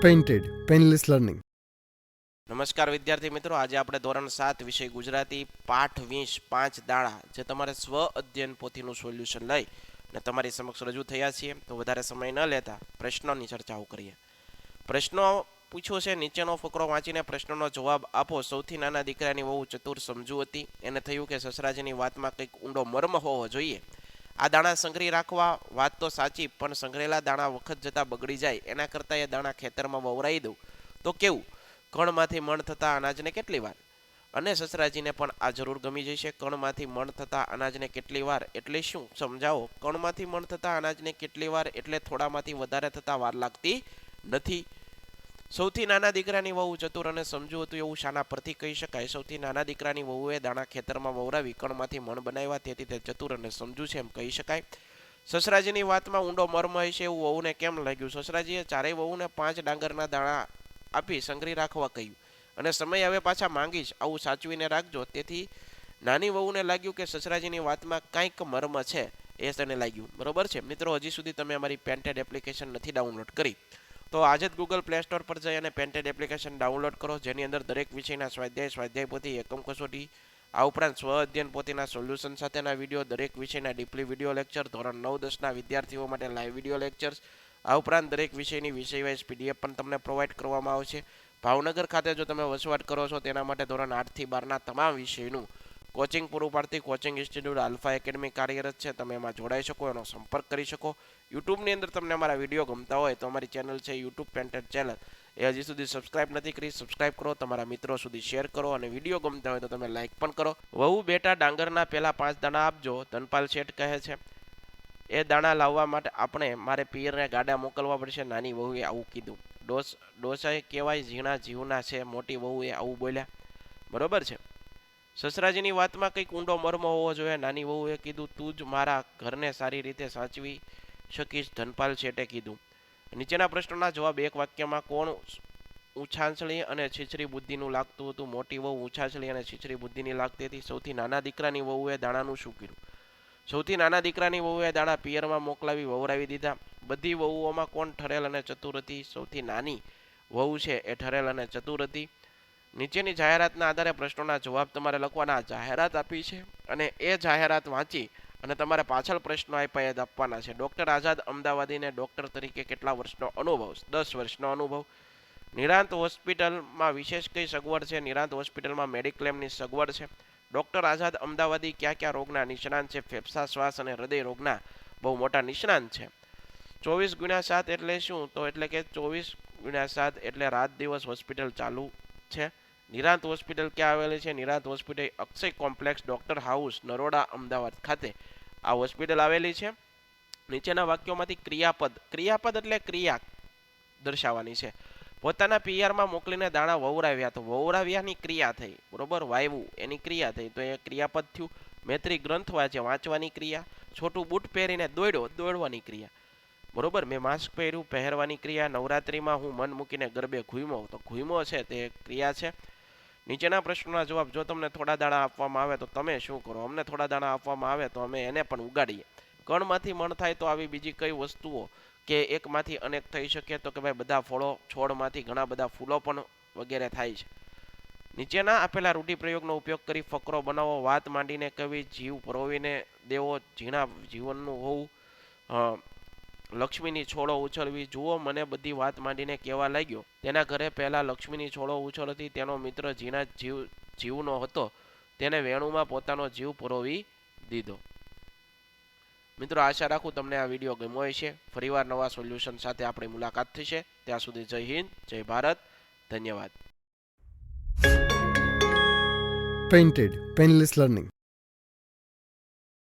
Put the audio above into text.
Painted painless learning. નમસ્કાર વિદ્યાર્થી મિત્રો, આજે આપણે ધોરણ 7 વિષય ગુજરાતી પાઠ 20 5 દાણા જે તમારે સ્વ અધ્યયન પોથીનું સોલ્યુશન લઈ અને તમારી સમક્ષ રજૂ થયા છીએ. તો વધારે સમય ન લેતા પ્રશ્નોની ચર્ચાઓ કરીએ. પ્રશ્નો પૂછ્યો છે, નીચેનો ફકરો વાંચીને પ્રશ્નોનો જવાબ આપો. સૌથી નાના દીકરાની વહુ ચતુર સમજુ હતી. એને થયું કે સસરાજીની વાતમાં કંઈક ઊંડો મર્મ હોવો જોઈએ. આ દાણા સંઘરી રાખવા, વાત તો સાચી, પણ સંઘરેલા દાણા વખત જતાં બગડી જાય એના કરતાં એ દાણા ખેતરમાં વવરાઈ દઉં તો કેવું? કણમાંથી મણ થતા અનાજને કેટલી વાર? અને સસરાજીને પણ આ જરૂર ગમી જશે. કણમાંથી મણ થતા અનાજને કેટલી વાર એટલે શું? સમજાવો. કણમાંથી મણ થતા અનાજને કેટલી વાર એટલે થોડામાંથી વધારે થતા વાર લાગતી નથી. સૌથી નાના દીકરાની વહુ ચતુર અને સમજુ હતું એવું શાના પરથી કહી શકાય? સૌથી નાના દીકરાની વહુએ દાણા ખેતરમાં વવરાવી કણમાંથી મણ બનાવ્યા, તેથી તે ચતુર અને સમજુ છે એમ કહી શકાય. સસરાજીની વાતમાં ઊંડો મર્મ હશે એવું વહુને કેમ લાગ્યું? સસરાજીએ ચારેય વહુને 5 ડાંગરના દાણા આપી સંઘરી રાખવા કહ્યું, અને સમય હવે પાછા માંગીશ, આવું સાચવીને રાખજો. તેથી નાની વહુને લાગ્યું કે સસરાજીની વાતમાં કંઈક મર્મ છે, એ તેને લાગ્યું. બરોબર છે મિત્રો, હજી સુધી તમે અમારી પેન્ટેડ એપ્લિકેશન નથી ડાઉનલોડ કરી તો આજે જ ગૂગલ પ્લે સ્ટોર પર જઈ અને પેન્ટેડ એપ્લિકેશન ડાઉનલોડ કરો, જેની અંદર દરેક વિષયના સ્વાધ્યાય પોથી, એકમ કસોટી, આ ઉપરાંત સ્વ અધ્યયન પોથીના સોલ્યુશન સાથેના વિડીયો, દરેક વિષયના ડીપલી વિડીયો લેક્ચર, ધોરણ 9-10ના વિદ્યાર્થીઓ માટે લાઈવ વિડીયો લેક્ચર્સ, આ ઉપરાંત દરેક વિષયની વિષય વાઇઝ પીડીએફ પણ તમને પ્રોવાઈડ કરવામાં આવશે. ભાવનગર ખાતે જો તમે વસવાટ કરો છો તેના માટે ધોરણ 8થી 12ના તમામ વિષયનું કોચિંગ પૂરું પાડતી કોચિંગ ઇન્સ્ટિટ્યૂટ આલ્ફા એકેડમી કાર્યરત છે. તમે એમાં જોડાઈ શકો, એનો સંપર્ક કરી શકો. યુટ્યુબની અંદર તમને અમારા વિડીયો ગમતા હોય તો અમારી ચેનલ છે યુટ્યુબ પેન્ટેડ ચેનલ, એ હજી સુધી સબસ્ક્રાઇબ નથી કરી, સબસ્ક્રાઇબ કરો, તમારા મિત્રો સુધી શેર કરો, અને વિડીયો ગમતા હોય તો તમે લાઇક પણ કરો. વહુ બેટા ડાંગરના પહેલા 5 દાણા આપજો, ધનપાલ શેઠ કહે છે. એ દાણા લાવવા માટે આપણે મારે પિયરને ગાડા મોકલવા પડશે. નાની વહુએ આવું કીધું. ડોસાએ કહેવાય ઝીણા જીવના છે, મોટી વહુએ આવું બોલ્યા. બરોબર છે. સસરાજીની વાતમાં કંઈક ઊંડો મર્મ હોવો જોઈએ. નાની વહુએ કીધું, તું જ મારા ઘરને સારી રીતે સાચવી શકીશ, ધનપાલ શેઠે કીધું. નીચેના પ્રશ્નોના જવાબ એક વાક્યમાં. કોણ ઉછાંછળી અને છીછરી બુદ્ધિનું લાગતું હતું? મોટી વહુ ઉછાંછળી અને છીછરી બુદ્ધિની લાગતી હતી. સૌથી નાના દીકરાની વહુએ દાણાનું શું કર્યું? સૌથી નાના દીકરાની વહુએ દાણા પિયરમાં મોકલાવી વવરાવી દીધા. બધી વહુઓમાં કોણ ઠરેલ અને ચતુર હતી? સૌથી નાની વહુ છે એ ઠરેલ અને ચતુર હતી. નીચેની જાહેરાતના આધારે પ્રશ્નોના જવાબ તમારે લખવાના. જાહેરાત આપી છે અને એ જાહેરાત વાંચી અને તમારે પાછળ પ્રશ્નો આપ્યા એ આપવાના છે. ડૉક્ટર આઝાદ અમદાવાદીને ડૉક્ટર તરીકે કેટલા વર્ષનો અનુભવ? 10 વર્ષનો અનુભવ. નિરાંત હોસ્પિટલમાં વિશેષ કઈ સગવડ છે? નિરાંત હોસ્પિટલમાં મેડિક્લેમની સગવડ છે. ડૉક્ટર આઝાદ અમદાવાદી કયા કયા રોગના નિષ્ણાંત છે? ફેફસા, શ્વાસ અને હૃદય રોગના બહુ મોટા નિષ્ણાંત છે. 24x7 એટલે શું? તો એટલે કે 24x7 એટલે રાત દિવસ હોસ્પિટલ ચાલુ છે. નિરાંત હોસ્પિટલ ક્યાં આવેલી છે? Nirant hospital Akshay complex, doctor house, Naroda, Ahmedabad ખાતે આ હોસ્પિટલ આવેલી છે. નીચેના વાક્યોમાંથી ક્રિયાપદ એટલે ક્રિયા દર્શાવવાની છે. પોતાના પિયરમાં મોકલીને દાણા વવરાવ્યા, તો વવરાવ્યાની ક્રિયા થઈ. બરોબર, વાયવું એની ક્રિયા થઈ, તો એ ક્રિયાપદ થયું. મૈત્રી ગ્રંથ વાંચે, વાંચવાની ક્રિયા. છોટું બૂટ પહેરીને દોડ્યો, દોડવાની ક્રિયા. બરોબર, મેં માસ્ક પહેર્યું, પહેરવાની ક્રિયા. નવરાત્રિમાં હું મન મૂકીને ગરબે ઘૂમ્યો, તો ઘૂમ્યો છે તે ક્રિયા છે. નીચેના પ્રશ્નોના જવાબ. જો તમને થોડા દાણા આપવામાં આવે તો તમે શું કરો? અમને થોડા દાણા આપવામાં આવે તો અમે એને પણ ઉગાડીએ. કણમાંથી મણ થાય તો આવી બીજી કઈ વસ્તુઓ કે એકમાંથી અનેક થઈ શકે? તો કે ભાઈ બધા ફળો, છોડમાંથી ઘણા બધા ફૂલો પણ વગેરે થાય છે. નીચેના આપેલા રૂઢિપ્રયોગનો ઉપયોગ કરી ફકરો બનાવો. વાત માંડીને કવિ, જીવ પરોવીને દેવો, ઝીણા જીવનનું હોવું, લક્ષ્મીની છોડો ઉછળવી. જુઓ, મને બધી વાત માંડીને કહેવા લાગ્યો. તેના ઘરે પહેલા લક્ષ્મીની છોડો ઉછળતી. તેનો મિત્ર ઝીણા જીવનો હતો. તેને વેણુમાં પોતાનો જીવ પરોવી દીધો. મિત્રો, આશા રાખું તમને આ વિડીયો ગમ્યો હશે. ફરીવાર નવા સોલ્યુશન સાથે આપણી મુલાકાત થશે. ત્યાં સુધી જય હિન્દ, જય ભારત, ધન્યવાદ. Painted painless learning.